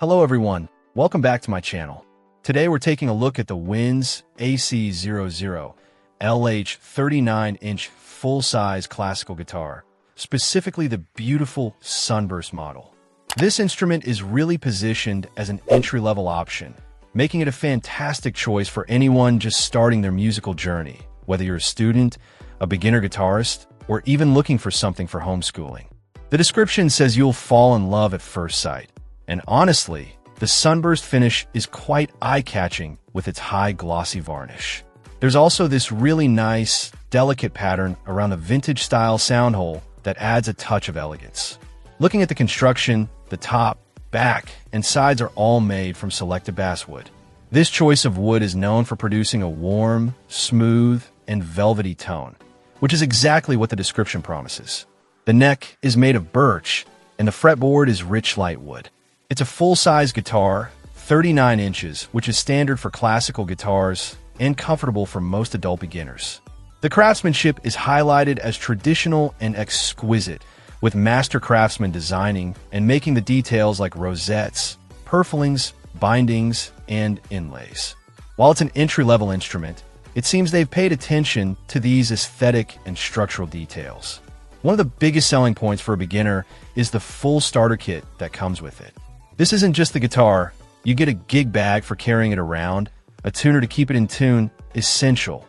Hello everyone, welcome back to my channel. Today we're taking a look at the WINZZ AC00LH 39-inch full-size classical guitar, specifically the beautiful Sunburst model. This instrument is really positioned as an entry-level option, making it a fantastic choice for anyone just starting their musical journey, whether you're a student, a beginner guitarist, or even looking for something for homeschooling. The description says you'll fall in love at first sight. And honestly, the sunburst finish is quite eye-catching with its high glossy varnish. There's also this really nice, delicate pattern around the vintage-style sound hole that adds a touch of elegance. Looking at the construction, the top, back, and sides are all made from selected basswood. This choice of wood is known for producing a warm, smooth, and velvety tone, which is exactly what the description promises. The neck is made of birch, and the fretboard is rich light wood. It's a full-size guitar, 39 inches, which is standard for classical guitars and comfortable for most adult beginners. The craftsmanship is highlighted as traditional and exquisite, with master craftsmen designing and making the details like rosettes, purflings, bindings, and inlays. While it's an entry-level instrument, it seems they've paid attention to these aesthetic and structural details. One of the biggest selling points for a beginner is the full starter kit that comes with it. This isn't just the guitar. You get a gig bag for carrying it around, a tuner to keep it in tune, essential,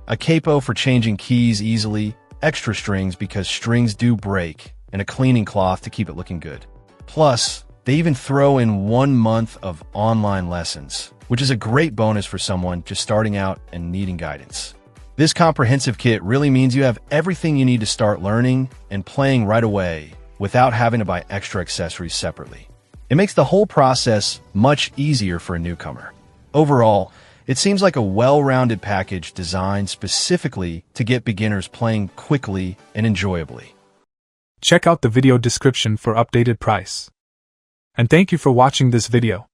a capo for changing keys easily, extra strings because strings do break, and a cleaning cloth to keep it looking good. Plus, they even throw in 1 month of online lessons, which is a great bonus for someone just starting out and needing guidance. This comprehensive kit really means you have everything you need to start learning and playing right away without having to buy extra accessories separately. It makes the whole process much easier for a newcomer. Overall, it seems like a well-rounded package designed specifically to get beginners playing quickly and enjoyably. Check out the video description for updated price. And thank you for watching this video.